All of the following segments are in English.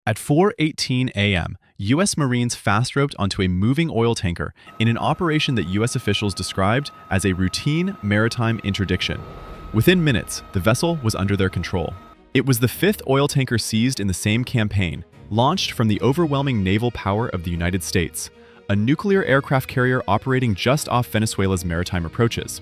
At 4:18 a.m., U.S. Marines fast-roped onto a moving oil tanker in an operation that U.S. officials described as a routine maritime interdiction. Within minutes, the vessel was under their control. It was the fifth oil tanker seized in the same campaign, launched from the overwhelming naval power of the United States, a nuclear aircraft carrier operating just off Venezuela's maritime approaches.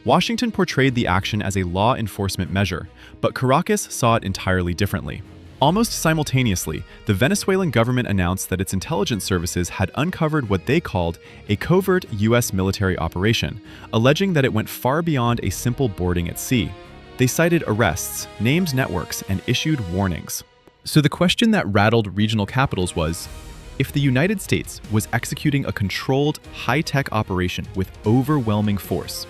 Washington portrayed the action as a law enforcement measure, but Caracas saw it entirely differently. Almost simultaneously, the Venezuelan government announced that its intelligence services had uncovered what they called a covert U.S. military operation, alleging that it went far beyond a simple boarding at sea. They cited arrests, named networks, and issued warnings. So the question that rattled regional capitals was, if the United States was executing a controlled, high-tech operation with overwhelming force,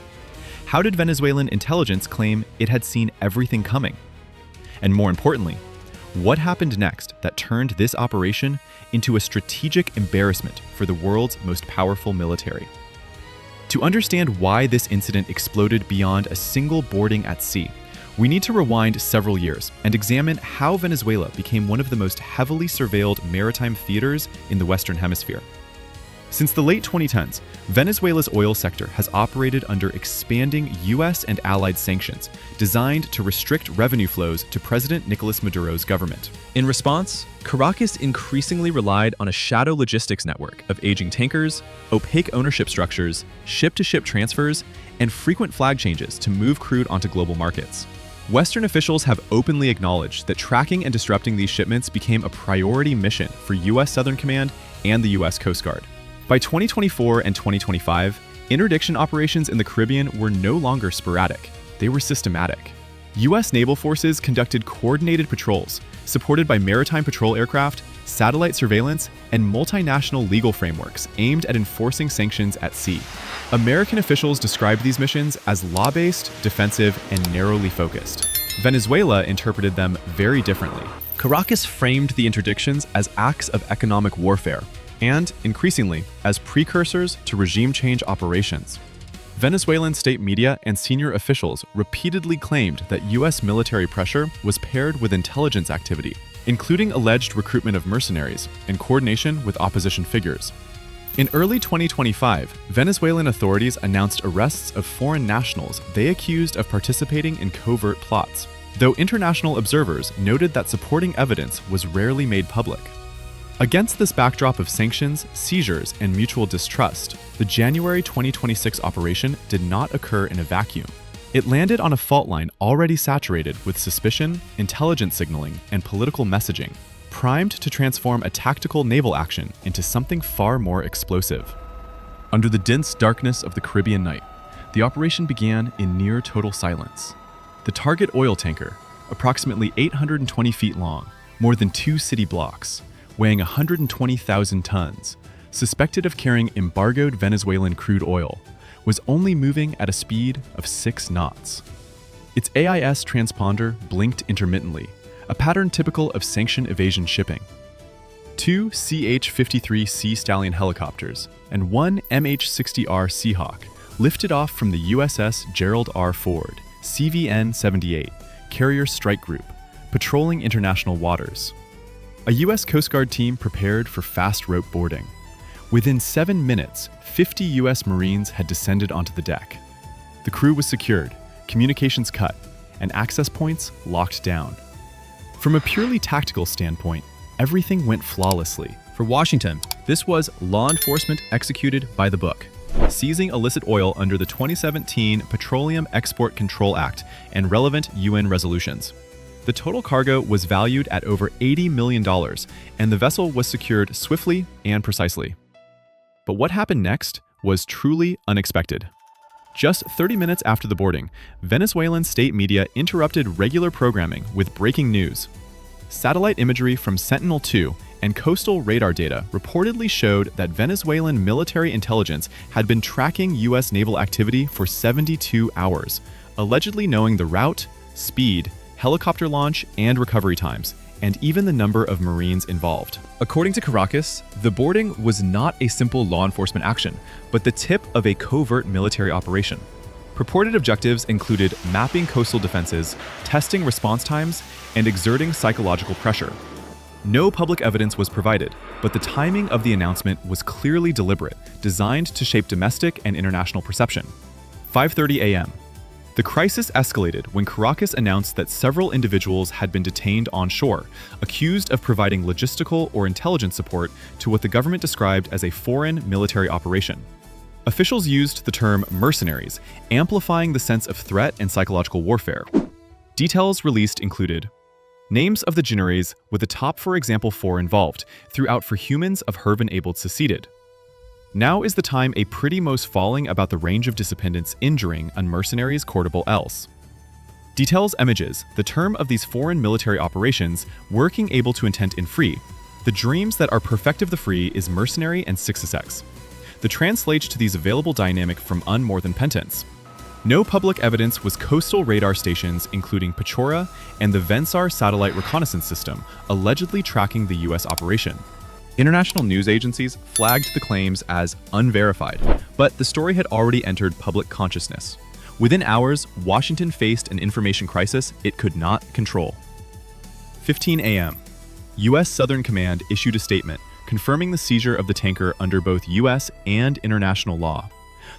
how did Venezuelan intelligence claim it had seen everything coming? And more importantly, what happened next that turned this operation into a strategic embarrassment for the world's most powerful military? To understand why this incident exploded beyond a single boarding at sea, we need to rewind several years and examine how Venezuela became one of the most heavily surveilled maritime theaters in the Western Hemisphere. Since the late 2010s, Venezuela's oil sector has operated under expanding U.S. and allied sanctions designed to restrict revenue flows to President Nicolas Maduro's government. In response, Caracas increasingly relied on a shadow logistics network of aging tankers, opaque ownership structures, ship-to-ship transfers, and frequent flag changes to move crude onto global markets. Western officials have openly acknowledged that tracking and disrupting these shipments became a priority mission for U.S. Southern Command and the U.S. Coast Guard. By 2024 and 2025, interdiction operations in the Caribbean were no longer sporadic. They were systematic. U.S. naval forces conducted coordinated patrols, supported by maritime patrol aircraft, satellite surveillance, and multinational legal frameworks aimed at enforcing sanctions at sea. American officials described these missions as law-based, defensive, and narrowly focused. Venezuela interpreted them very differently. Caracas framed the interdictions as acts of economic warfare, and, increasingly, as precursors to regime change operations. Venezuelan state media and senior officials repeatedly claimed that U.S. military pressure was paired with intelligence activity, including alleged recruitment of mercenaries and coordination with opposition figures. In early 2025, Venezuelan authorities announced arrests of foreign nationals they accused of participating in covert plots, though international observers noted that supporting evidence was rarely made public. Against this backdrop of sanctions, seizures, and mutual distrust, the January 2026 operation did not occur in a vacuum. It landed on a fault line already saturated with suspicion, intelligence signaling, and political messaging, primed to transform a tactical naval action into something far more explosive. Under the dense darkness of the Caribbean night, the operation began in near total silence. The target oil tanker, approximately 820 feet long, more than 2 city blocks, weighing 120,000 tons, suspected of carrying embargoed Venezuelan crude oil, was only moving at a speed of 6 knots. Its AIS transponder blinked intermittently, a pattern typical of sanction evasion shipping. 2 CH-53 Sea Stallion helicopters and 1 MH-60R Seahawk lifted off from the USS Gerald R. Ford, CVN-78, Carrier Strike Group, patrolling international waters. A U.S. Coast Guard team prepared for fast rope boarding. Within 7 minutes, 50 U.S. Marines had descended onto the deck. The crew was secured, communications cut, and access points locked down. From a purely tactical standpoint, everything went flawlessly. For Washington, this was law enforcement executed by the book, seizing illicit oil under the 2017 Petroleum Export Control Act and relevant UN resolutions. The total cargo was valued at over $80 million, and the vessel was secured swiftly and precisely. But what happened next was truly unexpected. Just 30 minutes after the boarding, Venezuelan state media interrupted regular programming with breaking news. Satellite imagery from Sentinel-2 and coastal radar data reportedly showed that Venezuelan military intelligence had been tracking U.S. naval activity for 72 hours, allegedly knowing the route, speed, helicopter launch and recovery times, and even the number of Marines involved. According to Caracas, the boarding was not a simple law enforcement action, but the tip of a covert military operation. Purported objectives included mapping coastal defenses, testing response times, and exerting psychological pressure. No public evidence was provided, but the timing of the announcement was clearly deliberate, designed to shape domestic and international perception. 5:30 a.m. The crisis escalated when Caracas announced that several individuals had been detained on shore, accused of providing logistical or intelligence support to what the government described as a foreign military operation. Officials used the term mercenaries, amplifying the sense of threat and psychological warfare. Details released included names of the Generes, with the top, for example, 4 involved, throughout for humans of Herven able seceded. Now is the time a pretty most falling about the range of dependents injuring on mercenaries courtable else. Details images, the term of these foreign military operations, working able to intent in free. The dreams that are perfective the free is mercenary and success. The translates to these available dynamic from more than pentence. No public evidence was coastal radar stations including Pechora and the VenSAR satellite reconnaissance system, allegedly tracking the U.S. operation. International news agencies flagged the claims as unverified, but the story had already entered public consciousness. Within hours, Washington faced an information crisis it could not control. 15 a.m. U.S. Southern Command issued a statement confirming the seizure of the tanker under both U.S. and international law.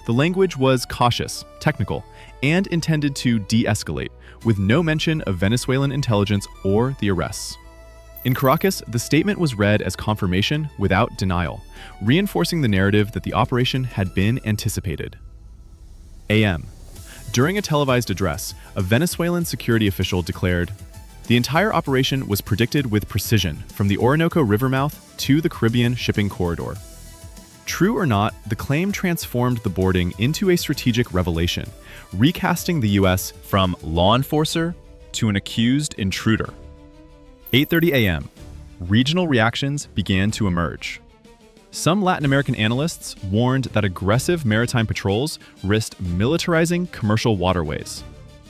The language was cautious, technical, and intended to de-escalate, with no mention of Venezuelan intelligence or the arrests. In Caracas, the statement was read as confirmation without denial, reinforcing the narrative that the operation had been anticipated. A.M. During a televised address, a Venezuelan security official declared, "The entire operation was predicted with precision from the Orinoco River mouth to the Caribbean shipping corridor." True or not, the claim transformed the boarding into a strategic revelation, recasting the U.S. from law enforcer to an accused intruder. 8:30 a.m. Regional reactions began to emerge. Some Latin American analysts warned that aggressive maritime patrols risked militarizing commercial waterways.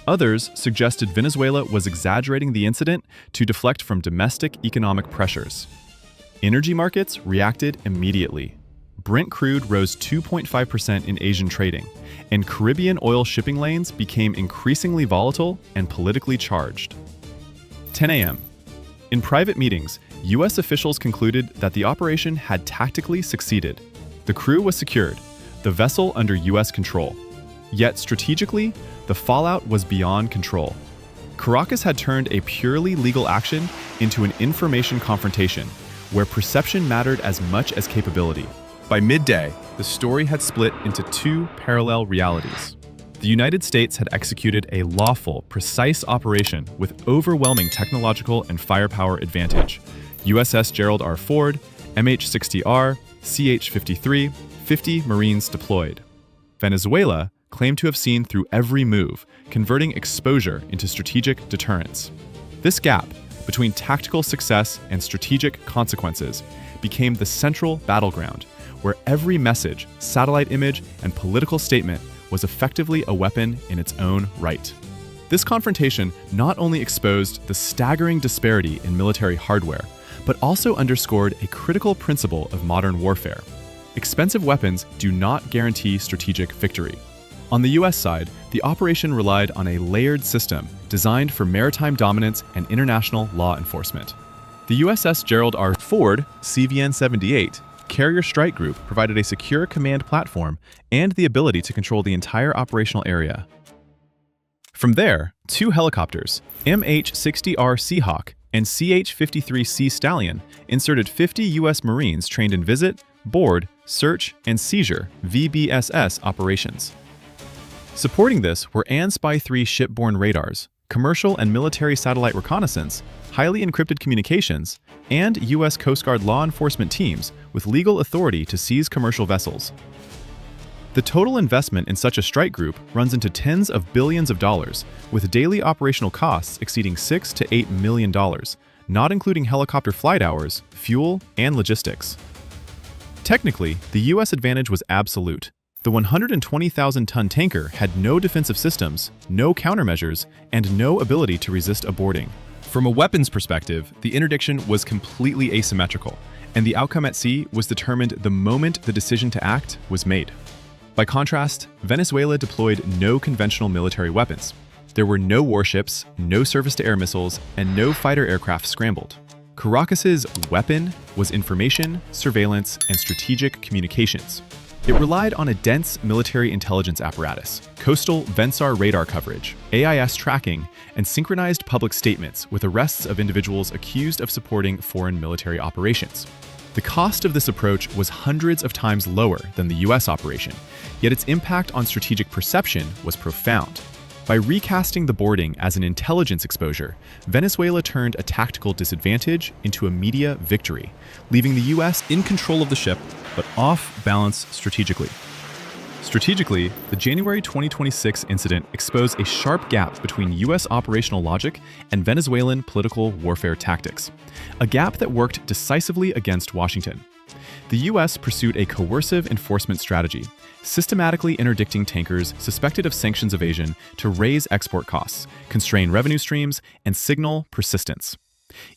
Others suggested Venezuela was exaggerating the incident to deflect from domestic economic pressures. Energy markets reacted immediately. Brent crude rose 2.5% in Asian trading, and Caribbean oil shipping lanes became increasingly volatile and politically charged. 10 a.m. In private meetings, U.S. officials concluded that the operation had tactically succeeded. The crew was secured, the vessel under U.S. control. Yet strategically, the fallout was beyond control. Caracas had turned a purely legal action into an information confrontation, where perception mattered as much as capability. By midday, the story had split into 2 parallel realities. The United States had executed a lawful, precise operation with overwhelming technological and firepower advantage. USS Gerald R. Ford, MH-60R, CH-53, 50 Marines deployed. Venezuela claimed to have seen through every move, converting exposure into strategic deterrence. This gap between tactical success and strategic consequences became the central battleground, where every message, satellite image, and political statement was effectively a weapon in its own right. This confrontation not only exposed the staggering disparity in military hardware, but also underscored a critical principle of modern warfare. Expensive weapons do not guarantee strategic victory. On the US side, the operation relied on a layered system designed for maritime dominance and international law enforcement. The USS Gerald R. Ford, CVN-78, Carrier Strike Group provided a secure command platform and the ability to control the entire operational area. From there, 2 helicopters, MH-60R Seahawk and CH-53C Stallion, inserted 50 U.S. Marines trained in visit, board, search, and seizure (VBSS) operations. Supporting this were ANSPY-3 shipborne radars, commercial and military satellite reconnaissance, highly encrypted communications, and U.S. Coast Guard law enforcement teams with legal authority to seize commercial vessels. The total investment in such a strike group runs into tens of billions of dollars, with daily operational costs exceeding $6 to $8 million, not including helicopter flight hours, fuel, and logistics. Technically, the U.S. advantage was absolute. The 120,000-ton tanker had no defensive systems, no countermeasures, and no ability to resist a boarding. From a weapons perspective, the interdiction was completely asymmetrical, and the outcome at sea was determined the moment the decision to act was made. By contrast, Venezuela deployed no conventional military weapons. There were no warships, no surface-to-air missiles, and no fighter aircraft scrambled. Caracas's weapon was information, surveillance, and strategic communications. It relied on a dense military intelligence apparatus, coastal VenSAR radar coverage, AIS tracking, and synchronized public statements with arrests of individuals accused of supporting foreign military operations. The cost of this approach was hundreds of times lower than the US operation, yet its impact on strategic perception was profound. By recasting the boarding as an intelligence exposure, Venezuela turned a tactical disadvantage into a media victory, leaving the US in control of the ship, but off balance strategically. Strategically, the January 2026 incident exposed a sharp gap between US operational logic and Venezuelan political warfare tactics, a gap that worked decisively against Washington. The US pursued a coercive enforcement strategy, systematically interdicting tankers suspected of sanctions evasion to raise export costs, constrain revenue streams, and signal persistence.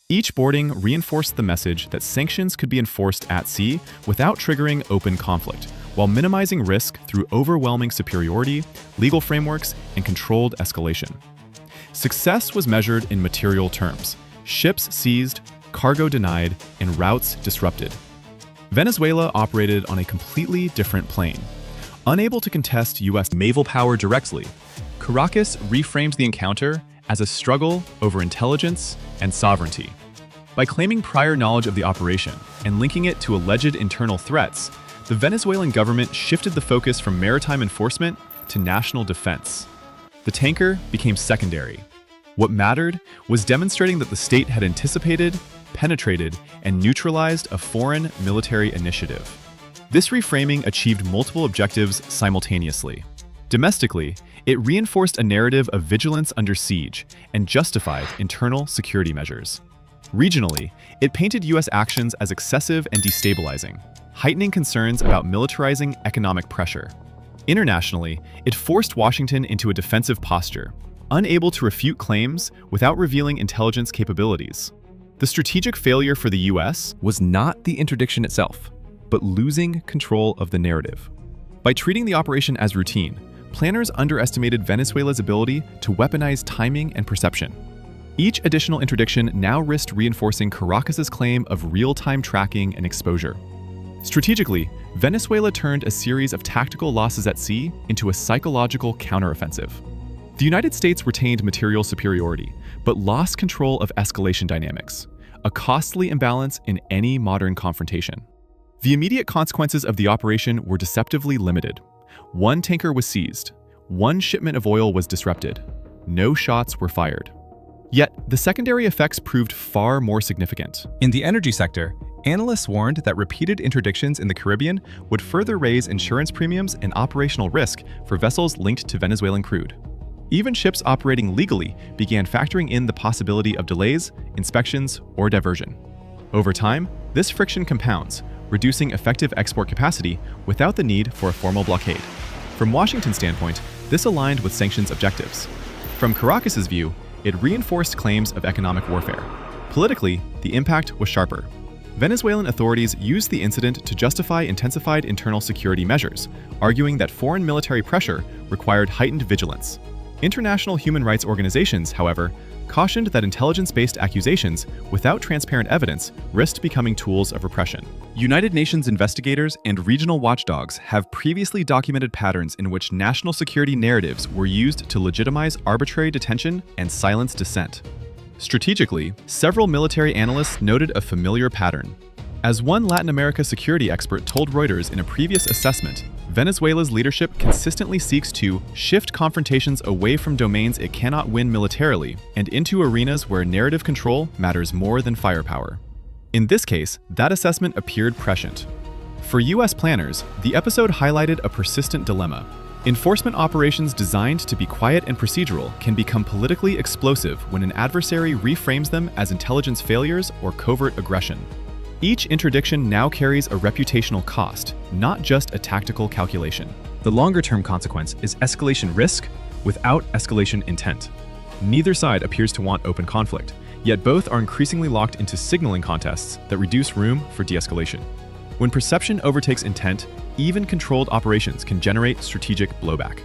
Each boarding reinforced the message that sanctions could be enforced at sea without triggering open conflict, while minimizing risk through overwhelming superiority, legal frameworks, and controlled escalation. Success was measured in material terms: ships seized, cargo denied, and routes disrupted. Venezuela operated on a completely different plane. Unable to contest U.S. naval power directly, Caracas reframed the encounter as a struggle over intelligence and sovereignty. By claiming prior knowledge of the operation and linking it to alleged internal threats, the Venezuelan government shifted the focus from maritime enforcement to national defense. The tanker became secondary. What mattered was demonstrating that the state had anticipated, penetrated, and neutralized a foreign military initiative. This reframing achieved multiple objectives simultaneously. Domestically, it reinforced a narrative of vigilance under siege and justified internal security measures. Regionally, it painted U.S. actions as excessive and destabilizing, heightening concerns about militarizing economic pressure. Internationally, it forced Washington into a defensive posture, unable to refute claims without revealing intelligence capabilities. The strategic failure for the U.S. was not the interdiction itself, but losing control of the narrative. By treating the operation as routine, planners underestimated Venezuela's ability to weaponize timing and perception. Each additional interdiction now risked reinforcing Caracas's claim of real-time tracking and exposure. Strategically, Venezuela turned a series of tactical losses at sea into a psychological counteroffensive. The United States retained material superiority, but lost control of escalation dynamics, a costly imbalance in any modern confrontation. The immediate consequences of the operation were deceptively limited. One tanker was seized. One shipment of oil was disrupted. No shots were fired. Yet, the secondary effects proved far more significant. In the energy sector, analysts warned that repeated interdictions in the Caribbean would further raise insurance premiums and operational risk for vessels linked to Venezuelan crude. Even ships operating legally began factoring in the possibility of delays, inspections, or diversion. Over time, this friction compounds, reducing effective export capacity without the need for a formal blockade. From Washington's standpoint, this aligned with sanctions objectives. From Caracas's view, it reinforced claims of economic warfare. Politically, the impact was sharper. Venezuelan authorities used the incident to justify intensified internal security measures, arguing that foreign military pressure required heightened vigilance. International human rights organizations, however, cautioned that intelligence-based accusations without transparent evidence risked becoming tools of repression. United Nations investigators and regional watchdogs have previously documented patterns in which national security narratives were used to legitimize arbitrary detention and silence dissent. Strategically, several military analysts noted a familiar pattern. As one Latin America security expert told Reuters in a previous assessment, Venezuela's leadership consistently seeks to shift confrontations away from domains it cannot win militarily and into arenas where narrative control matters more than firepower. In this case, that assessment appeared prescient. For U.S. planners, the episode highlighted a persistent dilemma. Enforcement operations designed to be quiet and procedural can become politically explosive when an adversary reframes them as intelligence failures or covert aggression. Each interdiction now carries a reputational cost, not just a tactical calculation. The longer-term consequence is escalation risk without escalation intent. Neither side appears to want open conflict, yet both are increasingly locked into signaling contests that reduce room for de-escalation. When perception overtakes intent, even controlled operations can generate strategic blowback.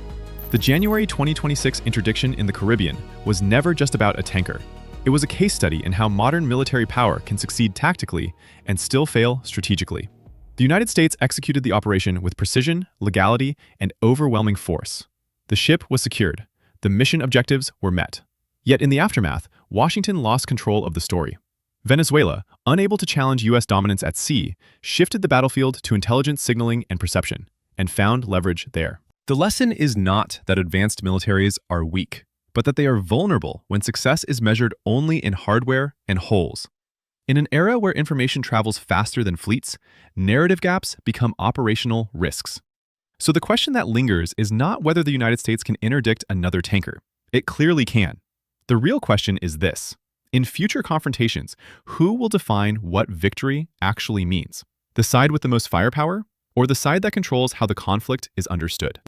The January 2026 interdiction in the Caribbean was never just about a tanker. It was a case study in how modern military power can succeed tactically and still fail strategically. The United States executed the operation with precision, legality, and overwhelming force. The ship was secured. The mission objectives were met. Yet in the aftermath, Washington lost control of the story. Venezuela, unable to challenge U.S. dominance at sea, shifted the battlefield to intelligence signaling and perception, and found leverage there. The lesson is not that advanced militaries are weak, but that they are vulnerable when success is measured only in hardware and holes. In an era where information travels faster than fleets, narrative gaps become operational risks. So the question that lingers is not whether the United States can interdict another tanker. It clearly can. The real question is this: in future confrontations, who will define what victory actually means? The side with the most firepower, or the side that controls how the conflict is understood?